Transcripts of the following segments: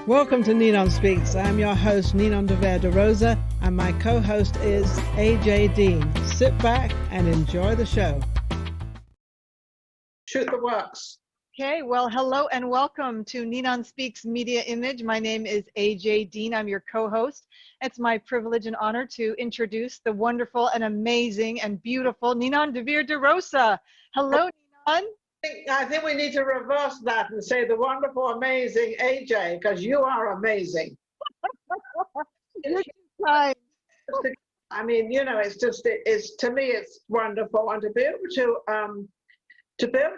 Welcome to NinonSpeaks. I'm your host, Ninon de Rosa, and my co-host is AJ Dean. Sit back and enjoy the show. Shoot the works. Okay, well, hello and welcome to NinonSpeaks Media Image. My name is AJ Dean. I'm your co-host. It's my privilege and honor to introduce the wonderful and amazing and beautiful Ninon de Rosa. Hello, Ninon. I think we need to reverse that and say the wonderful, amazing AJ, because you are amazing. You're too kind. I mean, you know, it's just, it's to me, it's wonderful, and to be able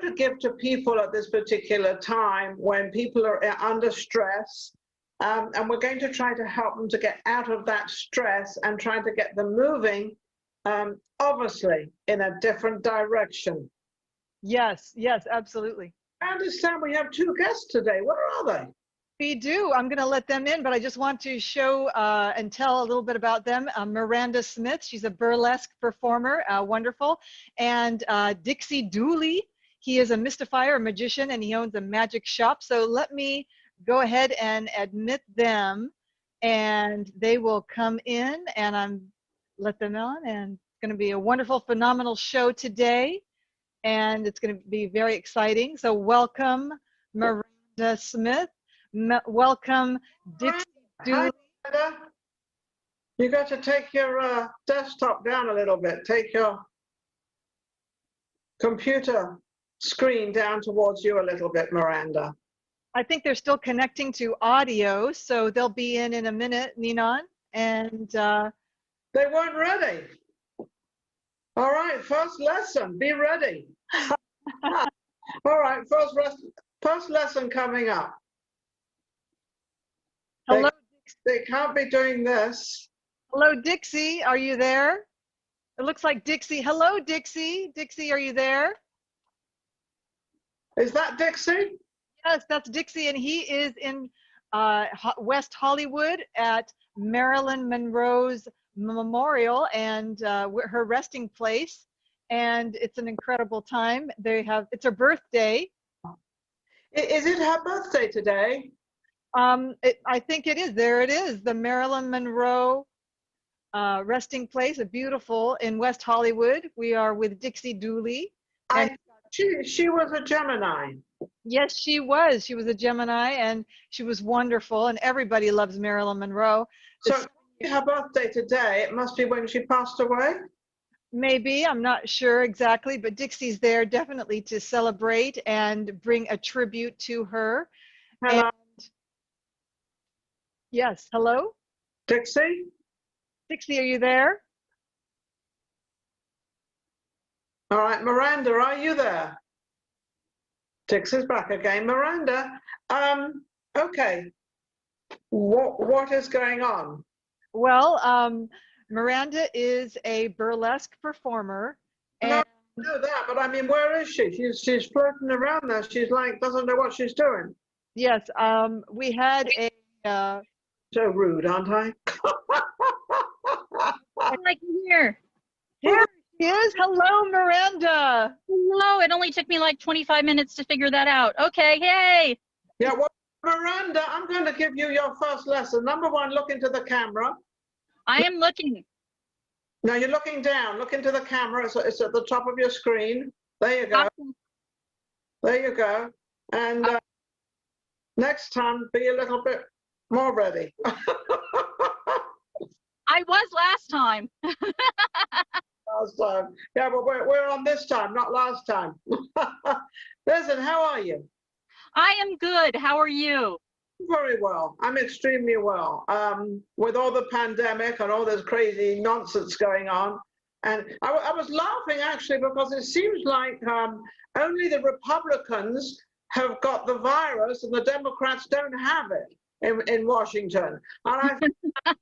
to give to people at this particular time when people are under stress, and we're going to try to help them to get out of that stress and try to get them moving, obviously, in a different direction. Yes, yes, absolutely. I understand we have two guests today. Where are they? We do. I'm going to let them in, but I just want to show and tell a little bit about them. Miranda Smith, she's a burlesque performer, wonderful. And Dixie Dooley, he is a mystifier, a magician, and he owns a magic shop. So let me go ahead and admit them, and they will come in, and let them on. And it's going to be a wonderful, phenomenal show today. And it's going to be very exciting. So welcome, Miranda Smith. Welcome, Dixie Dooley. Hi, Miranda. You got to take your desktop down a little bit. Take your computer screen down towards you a little bit, Miranda. I think they're still connecting to audio, so they'll be in a minute, Ninon. And they weren't ready. All right, first lesson, be ready. All right, first lesson coming up. Hello, they can't be doing this. Hello, Dixie, are you there? It looks like Dixie. Hello, Dixie. Dixie, are you there? Is that Dixie? Yes, that's Dixie, and he is in West Hollywood at Marilyn Monroe's memorial and her resting place, and it's an incredible time. It's her birthday. Is it her birthday today? I think it is. There it is, the Marilyn Monroe resting place, a beautiful in West Hollywood. We are with Dixie Dooley. And she was a Gemini. Yes, she was. She was a Gemini, and she was wonderful, and everybody loves Marilyn Monroe. So her birthday today, it must be when she passed away? Maybe, I'm not sure exactly, but Dixie's there definitely to celebrate and bring a tribute to her. Hello. And yes, hello? Dixie? Dixie, are you there? All right, Miranda, are you there? Dixie's back again. Miranda, okay. What is going on? Well, Miranda is a burlesque performer. And no, I know that, but I mean, where is she? She's floating around there. She's like, doesn't know what she's doing. Yes, we had a... So rude, aren't I? I'm like here. Here she is. Hello, Miranda. Hello. It only took me like 25 minutes to figure that out. Okay. Yay. Yeah, well, Miranda, I'm going to give you your first lesson. Number one, look into the camera. I am looking. No, you're looking down. Look into the camera. It's at the top of your screen. There you go. There you go. And next time, be a little bit more ready. I was last time. Last time. Yeah, but we're on this time, not last time. Listen, how are you? I am good. How are you? Very well. I'm extremely well. With all the pandemic and all this crazy nonsense going on. And I was laughing actually because it seems like only the Republicans have got the virus and the Democrats don't have it in Washington. And I think that's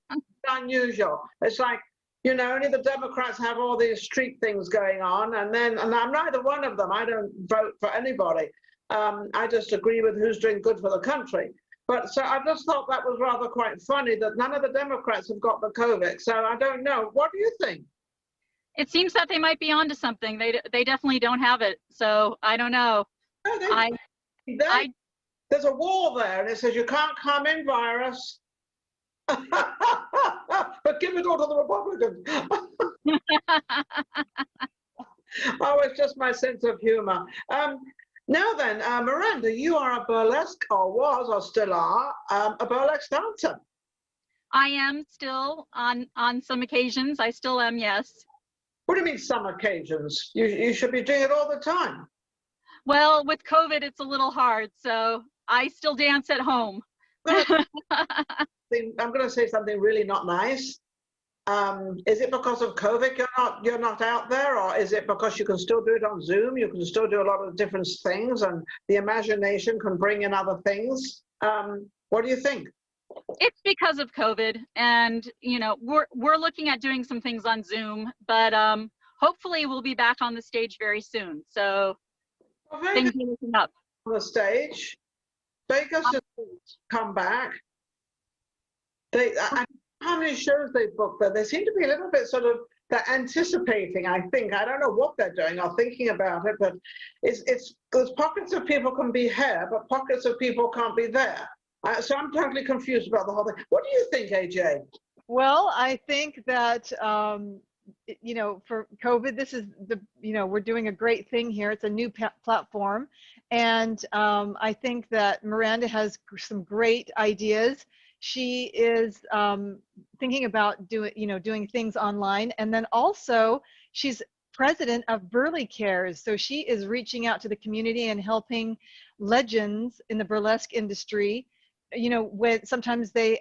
unusual. It's like, you know, only the Democrats have all these street things going on. And I'm neither one of them. I don't vote for anybody. I just agree with who's doing good for the country. But so I just thought that was rather quite funny that none of the Democrats have got the COVID. So I don't know. What do you think? It seems that they might be onto something. They definitely don't have it. So I don't know. No, there's a wall there, and it says you can't come in, virus. But give it all to the Republicans. Oh, it's just my sense of humor. Now then, Miranda, you are a burlesque, or was, or still are, a burlesque dancer. I am still on some occasions. I still am, yes. What do you mean some occasions? You should be doing it all the time. Well, with COVID, it's a little hard, so I still dance at home. I'm going to say something really not nice. Is it because of COVID you're not out there, or is it because you can still do it on Zoom? You can still do a lot of different things, and the imagination can bring in other things. What do you think? It's because of COVID, and you know, we're looking at doing some things on Zoom, but hopefully we'll be back on the stage very soon. So things are looking up. On the stage, Vegas has come back. How many shows they've booked there? They seem to be a little bit sort of, they're anticipating, I think. I don't know what they're doing or thinking about it, but it's there's pockets of people can be here, but pockets of people can't be there. So I'm totally confused about the whole thing. What do you think, AJ? Well, I think that, you know, for COVID, this is we're doing a great thing here. It's a new platform. And I think that Miranda has some great ideas. She is thinking about doing things online. And then also she's president of Burley Cares. So she is reaching out to the community and helping legends in the burlesque industry. You know, when sometimes they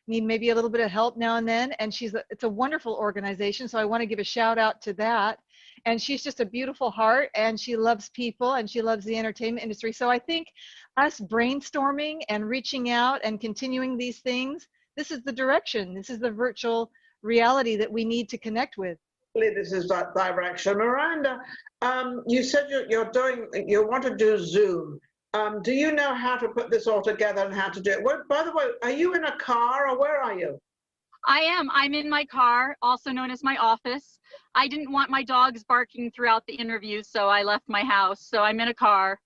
need maybe a little bit of help now and then, and it's a wonderful organization. So I want to give a shout out to that. And she's just a beautiful heart, and she loves people, and she loves the entertainment industry. So I think us brainstorming and reaching out and continuing these things, this is the direction. This is the virtual reality that we need to connect with. This is that direction. Miranda, you said you want to do Zoom. Do you know how to put this all together and how to do it? Well, by the way, are you in a car, or where are you? I am. I'm in my car, also known as my office. I didn't want my dogs barking throughout the interview, so I left my house. So I'm in a car.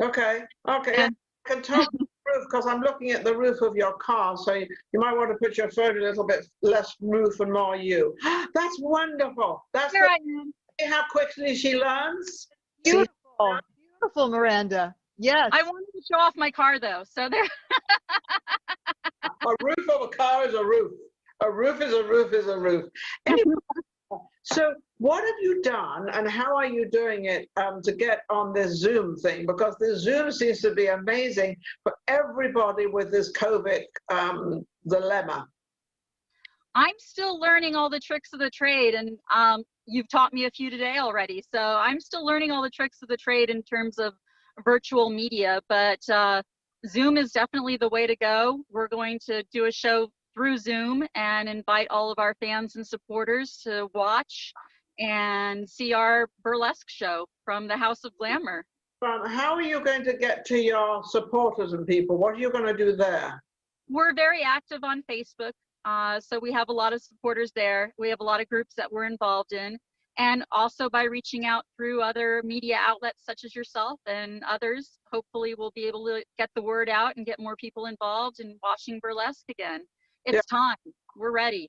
Okay. Okay. And I can tell the roof because I'm looking at the roof of your car. So you might want to put your phone a little bit less roof and more you. That's wonderful. That's there I am. See how quickly she learns. Beautiful, beautiful, Miranda. Yes. I wanted to show off my car though, so there. A roof of a car is a roof. A roof is a roof is a roof. Anyway, so what have you done, and how are you doing it to get on this Zoom thing? Because this Zoom seems to be amazing for everybody with this COVID dilemma. I'm still learning all the tricks of the trade, and you've taught me a few today already. So I'm still learning all the tricks of the trade in terms of virtual media, but Zoom is definitely the way to go. We're going to do a show through Zoom and invite all of our fans and supporters to watch and see our burlesque show from the House of Glamour. How are you going to get to your supporters and people? What are you going to do there? We're very active on Facebook, so we have a lot of supporters there. We have a lot of groups that we're involved in, and also by reaching out through other media outlets such as yourself and others. Hopefully we'll be able to get the word out and get more people involved in watching burlesque again. It's time. We're ready.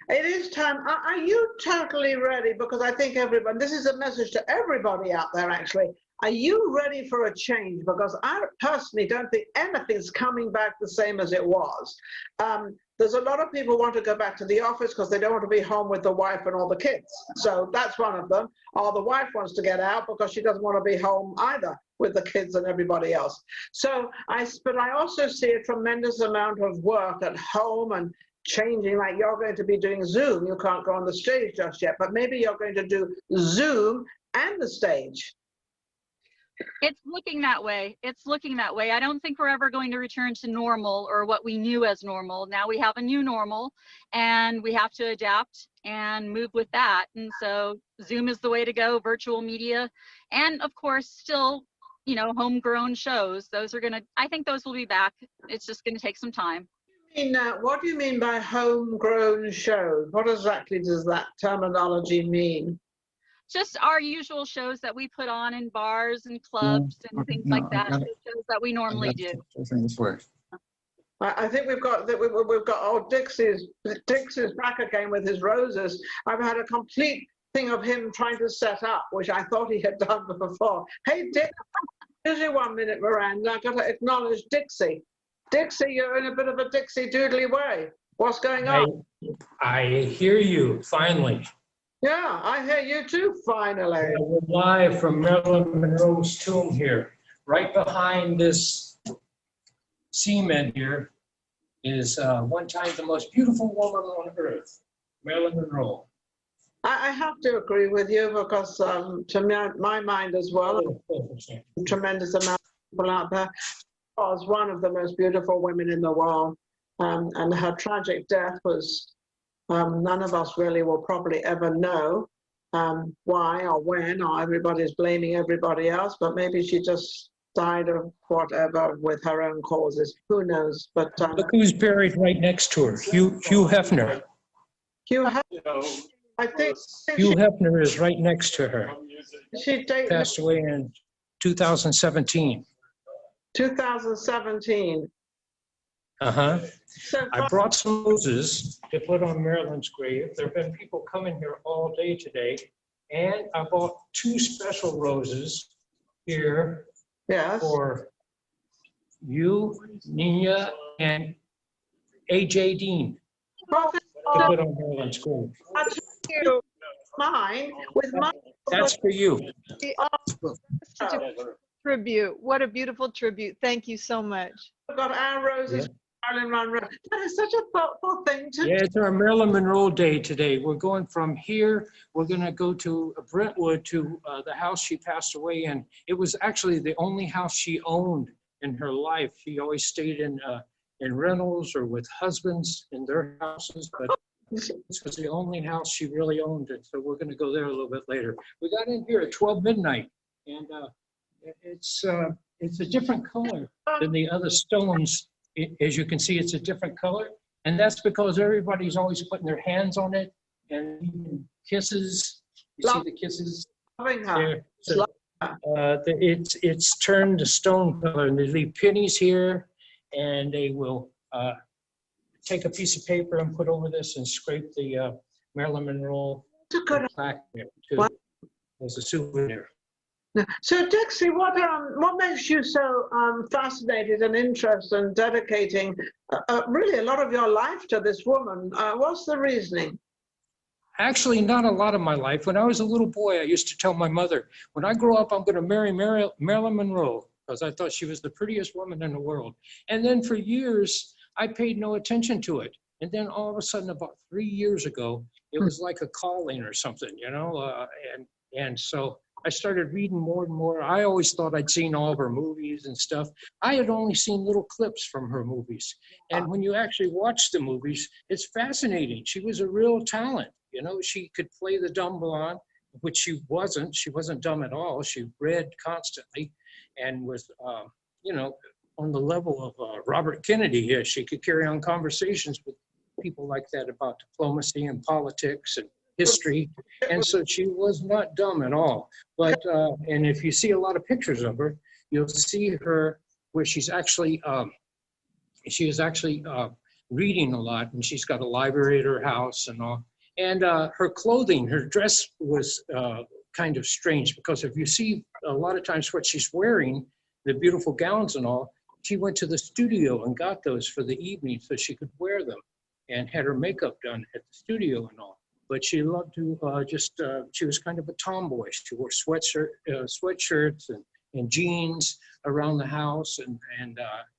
It is time. Are you totally ready? Because I think everybody, this is a message to everybody out there actually. Are you ready for a change? Because I personally don't think anything's coming back the same as it was. There's a lot of people who want to go back to the office because they don't want to be home with the wife and all the kids. So that's one of them. Or the wife wants to get out because she doesn't want to be home either with the kids and everybody else. So but I also see a tremendous amount of work at home and changing, like you're going to be doing Zoom. You can't go on the stage just yet, but maybe you're going to do Zoom and the stage. It's looking that way. It's looking that way. I don't think we're ever going to return to normal or what we knew as normal. Now we have a new normal and we have to adapt and move with that. And so Zoom is the way to go, virtual media, and of course still, you know, homegrown shows. Those are gonna, I think those will be back. It's just gonna take some time. What do you mean by homegrown shows? What exactly does that terminology mean? just our usual shows that we put on in bars and clubs and things like that. The shows that we normally do. I think we've got old Dixie's back again with his roses. I've had a complete thing of him trying to set up, which I thought he had done before. Hey, Dick, here's you 1 minute, Miranda. I've got to acknowledge Dixie. Dixie, you're in a bit of a Dixie doodly way. What's going on? I hear you, finally. Yeah, I hear you too, finally. We're live from Marilyn Monroe's tomb here. Right behind this cement here is one time the most beautiful woman on earth, Marilyn Monroe. I have to agree with you because to my mind as well, a tremendous amount of people out there, was one of the most beautiful women in the world. And her tragic death was, none of us really will probably ever know why or when, or everybody's blaming everybody else, but maybe she just died of whatever with her own causes. Who knows? But look who's buried right next to her, Hugh Hefner. Hugh Hefner, I think Hugh Hefner is right next to her. She passed away in 2017. 2017. Uh-huh. So I brought some roses to put on Marilyn's grave. There have been people coming here all day today. And I bought 2 special roses here for you, Nina, and A.J. Dean to put on Marilyn's grave. Mine, with mine. That's for you. Such a tribute. What a beautiful tribute. Thank you so much. We've got our roses. Marilyn Monroe. That is such a thoughtful thing to do. Yeah, it's our Marilyn Monroe Day today. We're going from here, we're going to go to Brentwood to the house she passed away in. It was actually the only house she owned in her life. She always stayed in rentals or with husbands in their houses, but this was the only house she really owned. And so we're going to go there a little bit later. We got in here at 12 midnight, and it's a different color than the other stones. As you can see, it's a different color, and that's because everybody's always putting their hands on it and even kisses. You see the kisses there? So, it's turned to stone color, and they leave pennies here, and they will take a piece of paper and put over this and scrape the Marilyn Monroe plaque there too, as a souvenir. So Dixie, what makes you so fascinated and interested and dedicating really a lot of your life to this woman? What's the reasoning? Actually, not a lot of my life. When I was a little boy, I used to tell my mother, when I grow up, I'm going to marry Marilyn Monroe, because I thought she was the prettiest woman in the world. And then for years, I paid no attention to it. And then all of a sudden, about 3 years ago, it was like a calling or something, you know? And so I started reading more and more. I always thought I'd seen all of her movies and stuff. I had only seen little clips from her movies. And when you actually watch the movies, it's fascinating. She was a real talent. You know, she could play the dumb blonde, which she wasn't. She wasn't dumb at all. She read constantly and was, you know, on the level of Robert Kennedy. She could carry on conversations with people like that about diplomacy and politics and history, and so she was not dumb at all. But and if you see a lot of pictures of her, you'll see her where she's actually reading a lot, and she's got a library at her house and all. And her clothing, her dress was kind of strange, because if you see a lot of times what she's wearing, the beautiful gowns and all, she went to the studio and got those for the evening so she could wear them, and had her makeup done at the studio and all. But she loved to she was kind of a tomboy. She wore sweatshirts and jeans around the house, and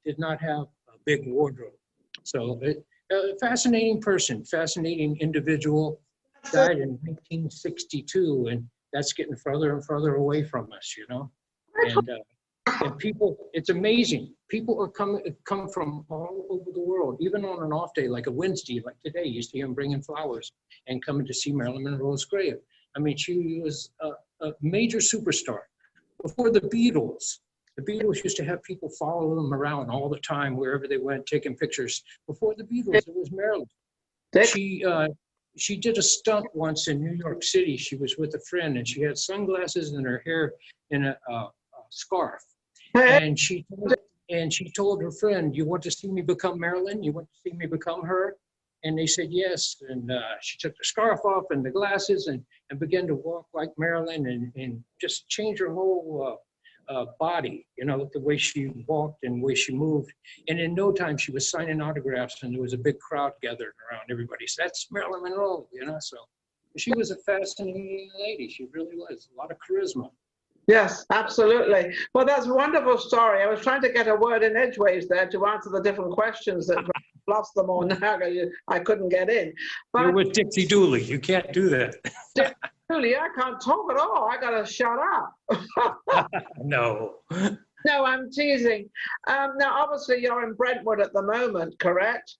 did not have a big wardrobe. So a fascinating person, fascinating individual, died in 1962, and that's getting further and further away from us, you know? And people, it's amazing. People are come from all over the world, even on an off day, like a Wednesday, like today. You see them bringing flowers and coming to see Marilyn Monroe's grave. I mean, she was a major superstar. Before the Beatles used to have people follow them around all the time, wherever they went, taking pictures. Before the Beatles, it was Marilyn. she did a stunt once in New York City. She was with a friend, and she had sunglasses and her hair in a scarf. And she told her friend, "You want to see me become Marilyn? You want to see me become her?" And they said yes. And she took the scarf off and the glasses and began to walk like Marilyn and just change her whole body, you know, the way she walked and the way she moved. And in no time, she was signing autographs, and there was a big crowd gathered around everybody. So that's Marilyn Monroe, you know. So she was a fascinating lady. She really was. A lot of charisma. Yes, absolutely. Well, that's a wonderful story. I was trying to get a word in edgeways there to answer the different questions that lost them all now. I couldn't get in. But You're with Dixie Dooley. You can't do that. Dooley, I can't talk at all. I got to shut up. No. No, I'm teasing. Now, obviously, you're in Brentwood at the moment, correct?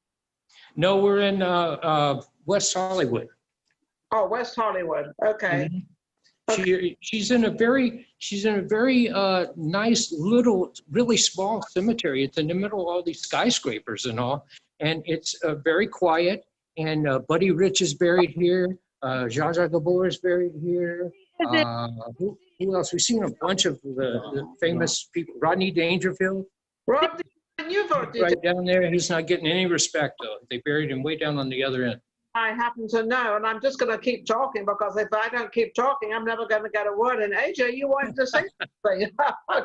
No, we're in West Hollywood. Oh, West Hollywood. Okay. Mm-hmm. She's in a very nice little, really small cemetery. It's in the middle of all these skyscrapers and all, and it's very quiet. And Buddy Rich is buried here. Zsa Zsa Gabor is buried here. Who else? We've seen a bunch of the famous people. Rodney Dangerfield. Rodney, right down there. He's not getting any respect though. They buried him way down on the other end. I happen to know, and I'm just going to keep talking, because if I don't keep talking, I'm never going to get a word in. AJ, you wanted to say something.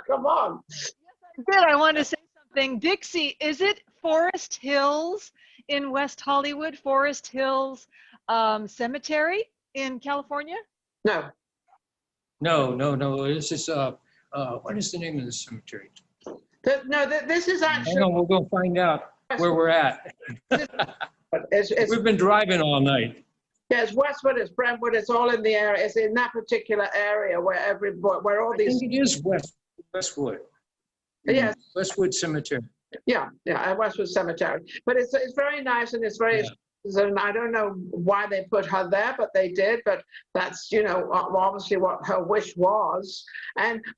Come on. Yes, I did. I wanted to say something. Dixie, is it Forest Hills in West Hollywood, Forest Hills Cemetery in California? No. No. This is, what is the name of the cemetery? This is actually... Hang on, we're going to find out where we're at. We've been driving all night. Yeah, it's Westwood, it's Brentwood, it's all in the area. It's in that particular area where all these... I think it is Westwood. Yes. Westwood Cemetery. Yeah, Westwood Cemetery. But it's very nice, and it's very... And I don't know why they put her there, but they did. But that's, you know, obviously what her wish was.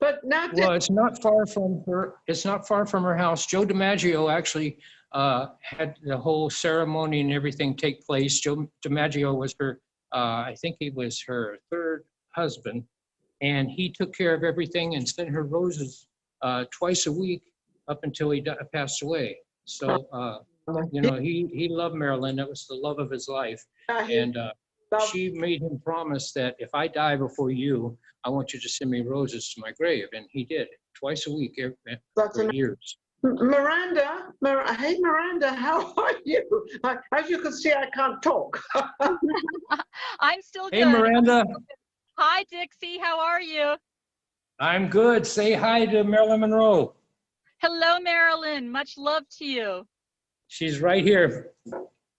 But now... Well, it's not far from her. It's not far from her house. Joe DiMaggio actually had the whole ceremony and everything take place. Joe DiMaggio was her, I think he was her third husband, and he took care of everything and sent her roses twice a week up until he passed away. So, you know, he loved Marilyn. That was the love of his life. And she made him promise that if I die before I want you to send me roses to my grave. And he did, twice a week for years. Miranda, hey Miranda, how are you? As you can see, I can't talk. I'm still good. Hey Miranda. Hi Dixie, how are you? I'm good. Say hi to Marilyn Monroe. Hello Marilyn, much love to you. She's right here.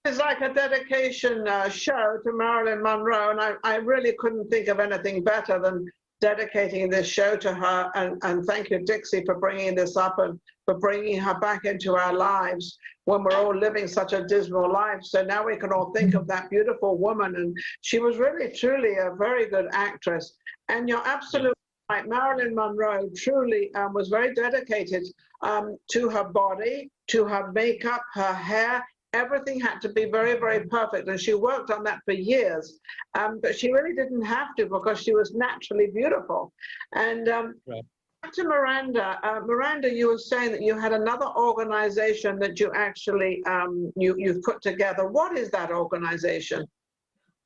It's like a dedication show to Marilyn Monroe, and I really couldn't think of anything better than dedicating this show to her. And thank you, Dixie, for bringing this up and for bringing her back into our lives when we're all living such a dismal life. So now we can all think of that beautiful woman. And she was really, truly a very good actress. And you're absolutely right. Marilyn Monroe truly was very dedicated to her body, to her makeup, her hair. Everything had to be very, very perfect. And she worked on that for years. But she really didn't have to, because she was naturally beautiful. And right. Back to Miranda. Miranda, you were saying that you had another organization that you actually, you've put together. What is that organization?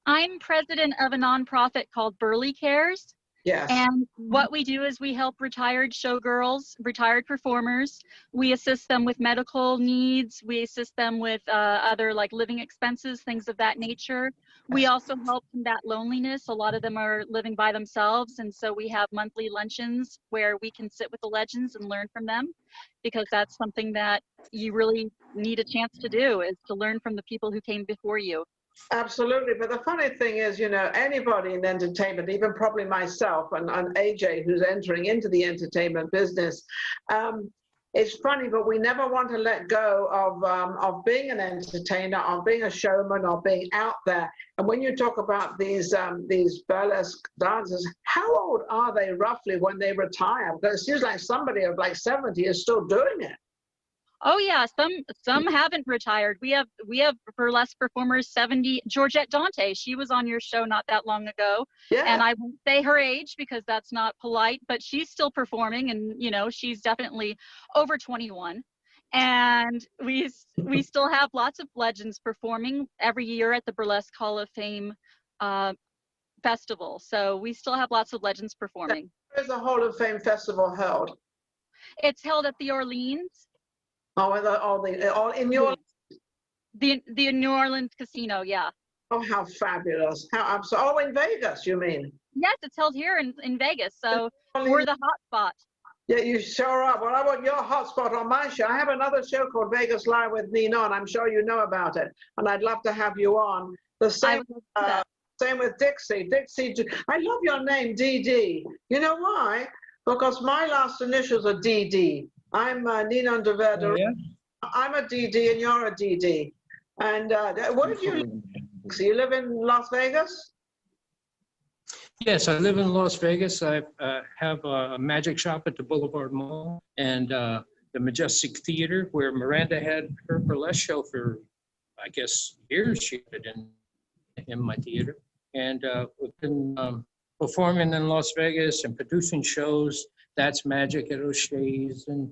I'm president of a nonprofit called Burley Cares. Yes. And what we do is we help retired showgirls, retired performers. We assist them with medical needs. We assist them with other like living expenses, things of that nature. We also help combat loneliness. A lot of them are living by themselves. And so we have monthly luncheons where we can sit with the legends and learn from them, because that's something that you really need a chance to do, is to learn from the people who came before you. Absolutely. But the funny thing is, you know, anybody in entertainment, even probably myself and AJ, who's entering into the entertainment business, it's funny, but we never want to let go of being an entertainer, of being a showman, of being out there. And when you talk about these burlesque dancers, how old are they roughly when they retire? Because it seems like somebody of like 70 is still doing it. Oh yeah, some haven't retired. We have burlesque performers 70. Georgette Dante, she was on your show not that long ago, Yeah. and I won't say her age because that's not polite, but she's still performing, and you know she's definitely over 21. And we still have lots of legends performing every year at the Burlesque Hall of Fame festival. So we still have lots of legends performing. Where's the Hall of Fame festival held? It's held at the Orleans. Oh, in New Orleans. The New Orleans casino, yeah. Oh, how fabulous! Oh, in Vegas, you mean? Yes, it's held here in Vegas, so we're the hot spot. Yeah, you sure are. Well, I want your hotspot on my show. I have another show called Vegas Live with Ninon. I'm sure you know about it, and I'd love to have you on. The same, same with Dixie. Dixie, I love your name, DD. You know why? Because my last initials are DD. I'm Ninon de Verder. Oh, yeah? I'm a DD, and you're a DD. And where do you live? You live in Las Vegas? Yes, I live in Las Vegas. I have a magic shop at the Boulevard Mall and the Majestic Theater, where Miranda had her burlesque show for, I guess, years. She did in my theater, and we've been performing in Las Vegas and producing shows. That's Magic at O'Shea's and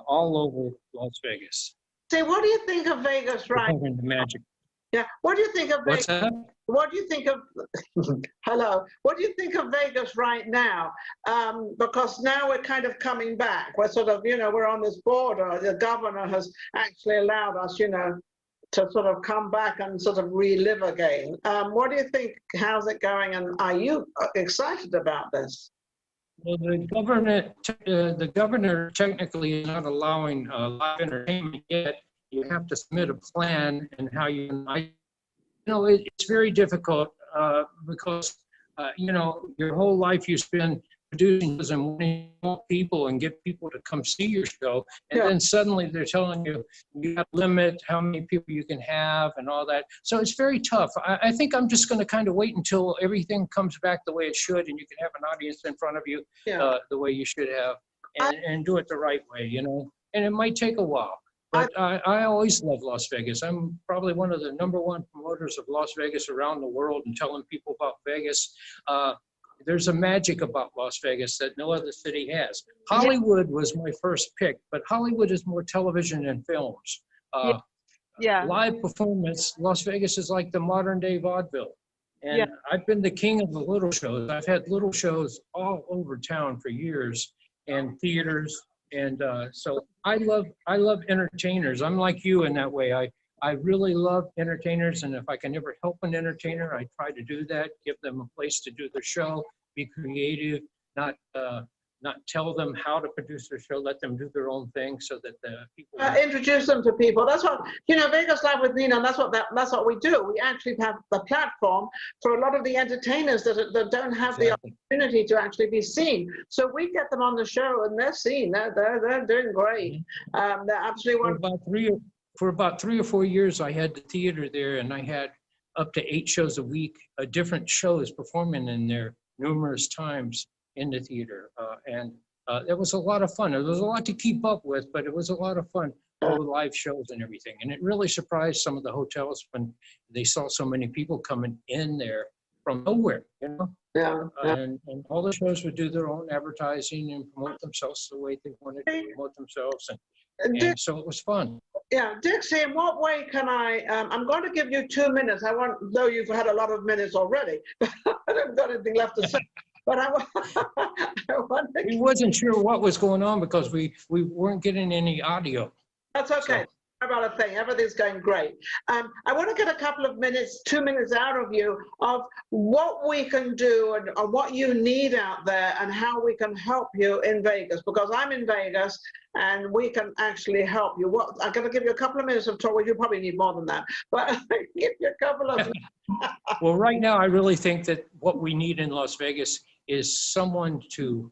all over Las Vegas. Say, what do you think of Vegas right now? The magic. Yeah, what do you think of What's Vegas? that? What do you think of, hello, what do you think of Vegas right now? Because now we're kind of coming back. We're sort of, you know, we're on this border. The governor has actually allowed us, you know, to sort of come back and sort of relive again. What do you think? How's it going? And are you excited about this? Well, the governor technically is not allowing live entertainment yet. You have to submit a plan and how you invite. You know, it's very difficult because, you know, your whole life you spend producing and wanting more people and get people to come see your show. And then suddenly they're telling you, you have to limit how many people you can have and all that. So it's very tough. I think I'm just going to kind of wait until everything comes back the way it should and you can have an audience in front of you the way you should have and do it the right way, you know. And it might take a while. But I always love Las Vegas. I'm probably one of the #1 promoters of Las Vegas around the world and telling people about Vegas. There's a magic about Las Vegas that no other city has. Hollywood was my first pick, but Hollywood is more television and films. Live performance, Las Vegas is like the modern day vaudeville. And I've been the king of the little shows. I've had little shows all over town for years and theaters. And so I love entertainers. I'm like you in that way. I really love entertainers, and if I can ever help an entertainer, I try to do that, give them a place to do their show, be creative, not tell them how to produce their show, let them do their own thing so that the people... introduce them to people. That's what, you know, Vegas Live with Ninon, that's what we do. We actually have the platform for a lot of the entertainers that don't have the opportunity to actually be seen. So we get them on the show and they're seen. They're doing great. They're absolutely wonderful. For about 3 or 4 years, I had the theater there, and I had up to 8 shows a week, different shows performing in there numerous times in the theater. And it was a lot of fun. It was a lot to keep up with, but it was a lot of fun, all the live shows and everything. And it really surprised some of the hotels when they saw so many people coming in there from nowhere, you know? And all the shows would do their own advertising and promote themselves the way they wanted to promote themselves. And so it was fun. Yeah, Dixie, in what way can I'm going to give you 2 minutes. Though you've had a lot of minutes already, I haven't got anything left to say. But I want to... We wasn't sure what was going on because we weren't getting any audio. That's okay. So. About a thing. Everything's going great. I want to get a couple of minutes, 2 minutes out of you of what we can do and what you need out there and how we can help you in Vegas, because I'm in Vegas and we can actually help you. I'm going to give you a couple of minutes of talk. Well, you probably need more than that, but give you a couple of Well, right now, I really think that what we need in Las Vegas is someone to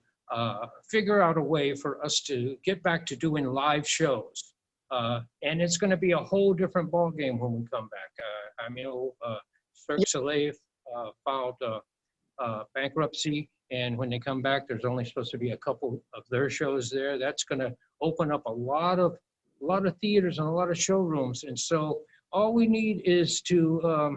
figure out a way for us to get back to doing live shows. And it's going to be a whole different ballgame when we come back. I mean, Cirque du Soleil filed bankruptcy, And when they come back, there's only supposed to be a couple of their shows there. That's going to open up a lot of theaters and a lot of showrooms. And so all we need is to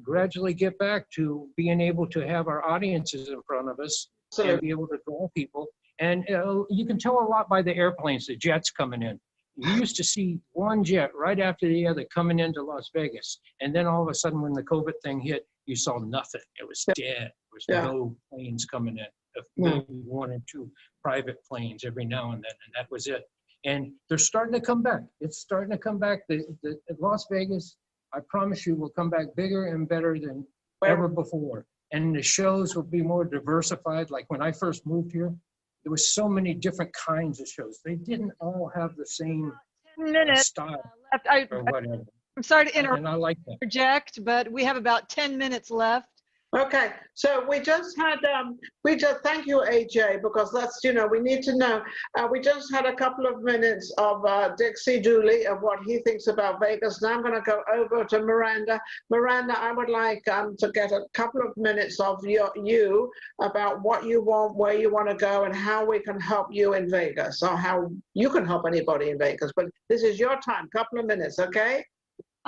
gradually get back to being able to have our audiences in front of us and be able to draw people. And you can tell a lot by the airplanes, the jets coming in. You used to see one jet right after the other coming into Las Vegas. And then all of a sudden when the COVID thing hit, you saw nothing. It was dead. There was no planes coming in, maybe one or two private planes every now and then, and that was it. And they're starting to come back. It's starting to come back. The Las Vegas, I promise you, will come back bigger and better than ever before. And the shows will be more diversified. Like when I first moved here, there was so many different kinds of shows. They didn't all have the same 10 minutes style left. or whatever. I'm sorry to And I like that. interject, but we have about 10 minutes left. Okay, so we just had, thank you, AJ, because that's, we need to know. We just had a couple of minutes of Dixie Dooley of what he thinks about Vegas. Now I'm going to go over to Miranda. Miranda, I would like to get a couple of minutes of you about what you want, where you want to go, and how we can help you in Vegas, or how you can help anybody in Vegas. But this is your time, couple of minutes, okay?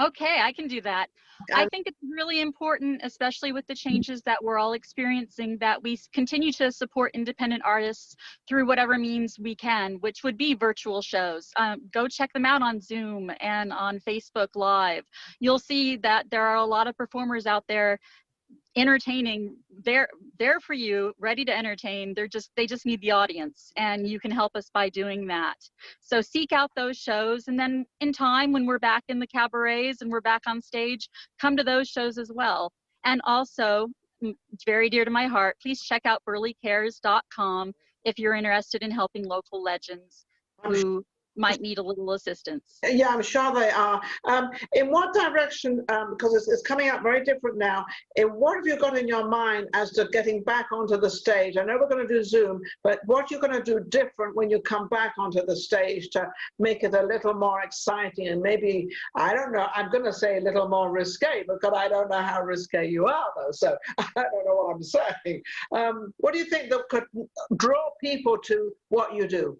Okay, I can do that. I think it's really important, especially with the changes that we're all experiencing, that we continue to support independent artists through whatever means we can, which would be virtual shows. Go check them out on Zoom and on Facebook Live. You'll see that there are a lot of performers out there entertaining. They're there for you, ready to entertain. They just need the audience, and you can help us by doing that. So seek out those shows, and then in time, when we're back in the cabarets and we're back on stage, come to those shows as well. And also, very dear to my heart, please check out burleycares.com if you're interested in helping local legends who might need a little assistance. Yeah, I'm sure they are. In what direction, because it's coming out very different now, what have you got in your mind as to getting back onto the stage? I know we're going to do Zoom, but what you're going to do different when you come back onto the stage to make it a little more exciting and maybe, I don't know, I'm going to say a little more risque, because I don't know how risque you are, though, so I don't know what I'm saying. What do you think that could draw people to what you do?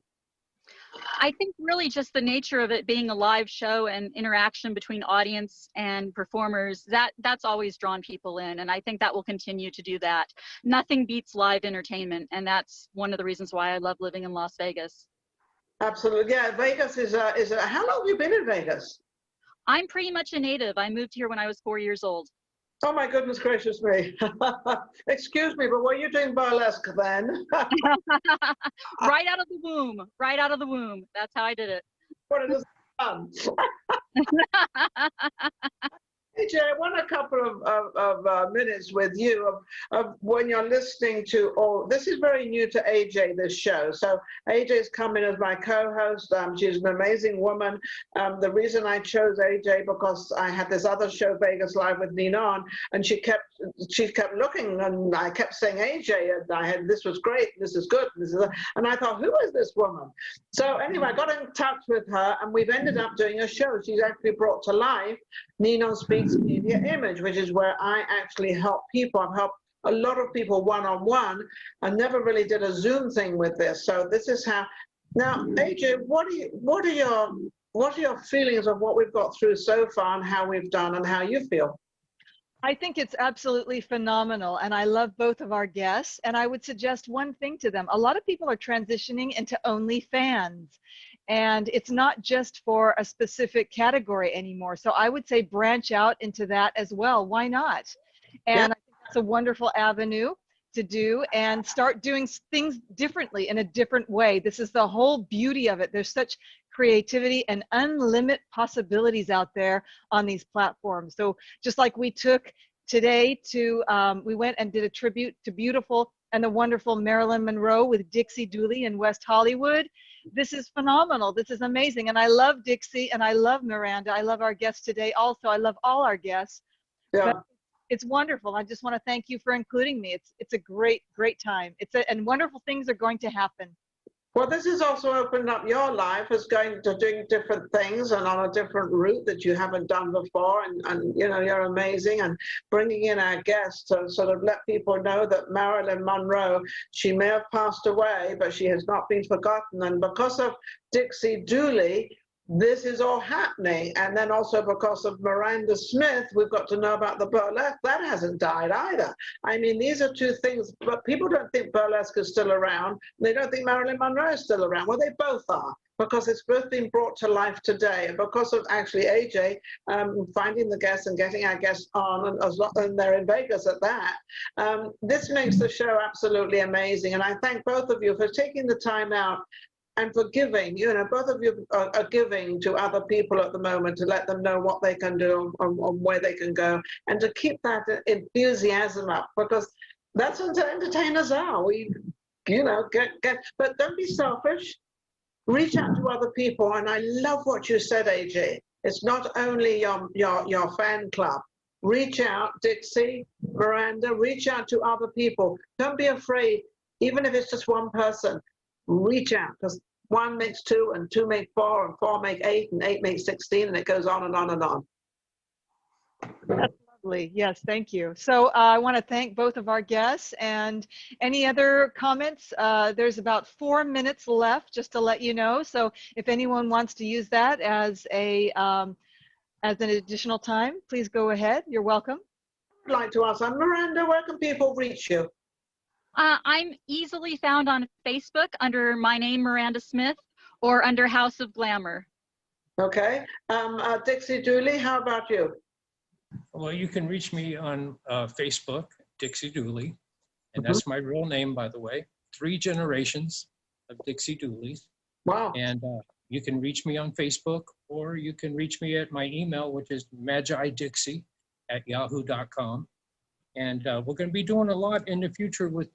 I think really just the nature of it being a live show and interaction between audience and performers, that's always drawn people in, and I think that will continue to do that. Nothing beats live entertainment, and that's one of the reasons why I love living in Las Vegas. Absolutely, yeah. Vegas is how long have you been in Vegas? I'm pretty much a native. I moved here when I was 4 years old. Oh my goodness gracious me. Excuse me, but were you doing burlesque then? Right out of the womb. Right out of the womb. That's how I did it. What it is fun. AJ, I want a couple of minutes with you of when you're listening to, this is very new to AJ, this show. So AJ's come in as my co-host. She's an amazing woman. The reason I chose AJ because I had this other show, Vegas Live with Ninon, and she kept looking, and I kept saying AJ, and this was great, this is good, and I thought, who is this woman? So anyway, I got in touch with her, and we've ended up doing a show. She's actually brought to life NinonSpeaks Media Image, which is where I actually help people. I've helped a lot of people one-on-one. I never really did a Zoom thing with this. So this is how. Now, AJ, what are your feelings of what we've got through so far and how we've done and how you feel? I think it's absolutely phenomenal, and I love both of our guests, and I would suggest one thing to them. A lot of people are transitioning into OnlyFans, and it's not just for a specific category anymore. So I would say branch out into that as well. Why not? And I think that's a wonderful avenue to do, and start doing things differently in a different way. This is the whole beauty of it. There's such creativity and unlimited possibilities out there on these platforms. So just like we took today to, we went and did a tribute to beautiful and the wonderful Marilyn Monroe with Dixie Dooley in West Hollywood. This is phenomenal. This is amazing. And I love Dixie and I love Miranda. I love our guests today also. I love all our guests. Yeah. But it's wonderful. I just want to thank you for including me. It's a great, great time. And wonderful things are going to happen. Well, this has also opened up your life as going to doing different things and on a different route that you haven't done before. And you know, you're amazing. And bringing in our guests to sort of let people know that Marilyn Monroe, she may have passed away, but she has not been forgotten. And because of Dixie Dooley, this is all happening. And then also because of Miranda Smith, we've got to know about the burlesque. That hasn't died either. I mean, these are two things, but people don't think burlesque is still around. They don't think Marilyn Monroe is still around. Well, they both are, because it's both been brought to life today. And because of actually AJ finding the guests and getting our guests on, and they're in Vegas at that, this makes the show absolutely amazing. And I thank both of you for taking the time out and for giving. You know, both of you are giving to other people at the moment to let them know what they can do and where they can go, and to keep that enthusiasm up, because that's what entertainers are. We, you know, but don't be selfish. Reach out to other people. And I love what you said, AJ. It's not only your fan club. Reach out, Dixie, Miranda, reach out to other people. Don't be afraid, even if it's just one person. Reach out, because 1 makes 2, and 2 make 4, and 4 make 8, and 8 makes 16, and it goes on and on and on. That's lovely. Yes, thank you. So I want to thank both of our guests. And any other comments? There's about 4 minutes left, just to let you know. So if anyone wants to use that as an additional time, please go ahead. You're welcome. I'd like to ask, Miranda, where can people reach you? I'm easily found on Facebook under my name, Miranda Smith, or under House of Glamour. Okay. Dixie Dooley, how about you? Well, you can reach me on Facebook, Dixie Dooley, and that's my real name, by the way. 3 generations of Dixie Dooleys. Wow. And you can reach me on Facebook, or you can reach me at my email, which is magidixie@yahoo.com. And we're going to be doing a lot in the future with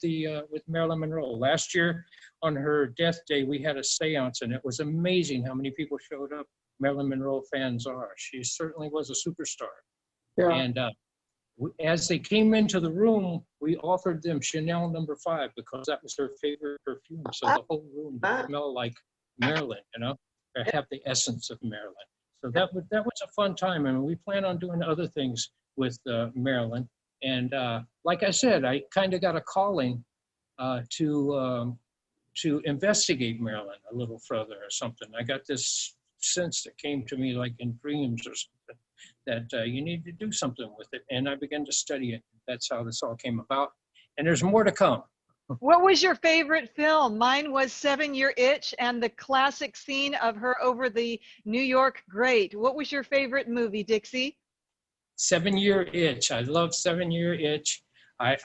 Marilyn Monroe. Last year, on her death day, we had a seance, and it was amazing how many people showed up. Marilyn Monroe fans are. She certainly was a superstar. Yeah. And as they came into the room, we offered them Chanel No. 5 because that was her favorite perfume. So the whole room smelled like Marilyn, you know, or have the essence of Marilyn. So that was a fun time, and we plan on doing other things with Marilyn. And like I said, I kind of got a calling to investigate Marilyn a little further or something. I got this sense that came to me like in dreams or something, that you need to do something with it. And I began to study it. That's how this all came about. And there's more to come. What was your favorite film? Mine was 7 Year Itch and the classic scene of her over the New York Grate. What was your favorite movie, Dixie? 7 Year Itch. I love 7 Year Itch. I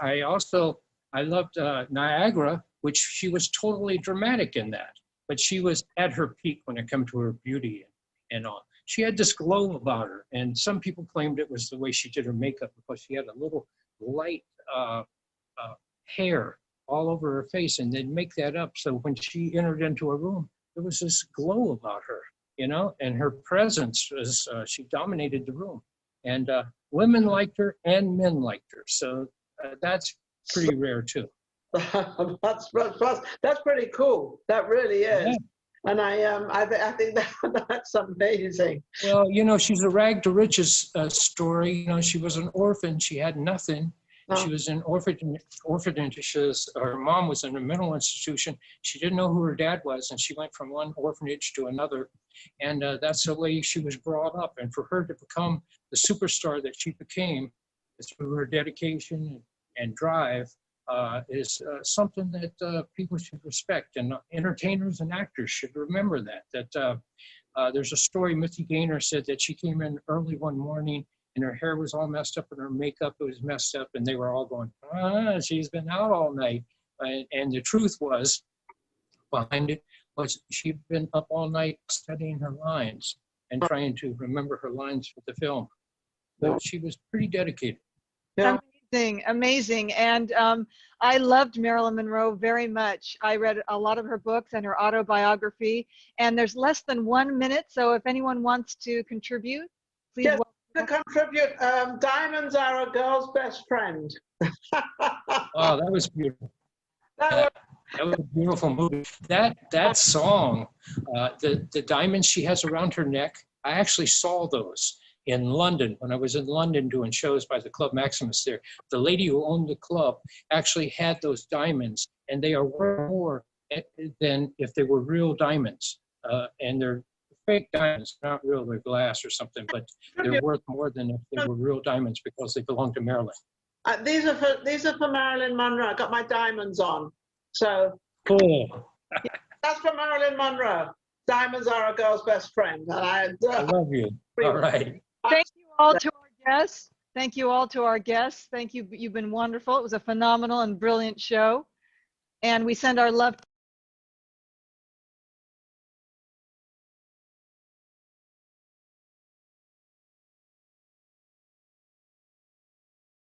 loved Niagara, which she was totally dramatic in that, but she was at her peak when it came to her beauty and all. She had this glow about her, and some people claimed it was the way she did her makeup, because she had a little light hair all over her face, and they'd make that up. So when she entered into a room, there was this glow about her, you know, and her presence was, she dominated the room. And women liked her and men liked her. So that's pretty rare too. That's pretty cool. That really is. Yeah. And I think that's amazing. Well, you know, she's a rag to riches story. You know, she was an orphan. She had nothing. She was in orphanages. Her mom was in a mental institution. She didn't know who her dad was, and she went from one orphanage to another. And that's the way she was brought up. And for her to become the superstar that she became through her dedication and drive is something that people should respect. And entertainers and actors should remember that there's a story, Mitzi Gaynor said that she came in early one morning and her hair was all messed up and her makeup was messed up, and they were all going, she's been out all night. And the truth was, behind it, was she'd been up all night studying her lines and trying to remember her lines for the film. So she was pretty dedicated. Yeah. Amazing. And I loved Marilyn Monroe very much. I read a lot of her books and her autobiography, and there's less than 1 minute. So if anyone wants to contribute, please. Yes, to contribute, diamonds are a girl's best friend. Oh, that was beautiful. That That was a beautiful movie. That song, the diamonds she has around her neck, I actually saw those in London when I was in London doing shows by the Club Maximus there. The lady who owned the club actually had those diamonds, and they are worth more than if they were real diamonds. And they're fake diamonds, not real, they're glass or something, but they're worth more than if they were real diamonds because they belong to Marilyn. These are for Marilyn Monroe. I got my diamonds on. So cool. That's for Marilyn Monroe. Diamonds are a girl's best friend. And I love you. All right. Thank you all to our guests. Thank you all to our guests. Thank you. You've been wonderful. It was a phenomenal and brilliant show. And we send our love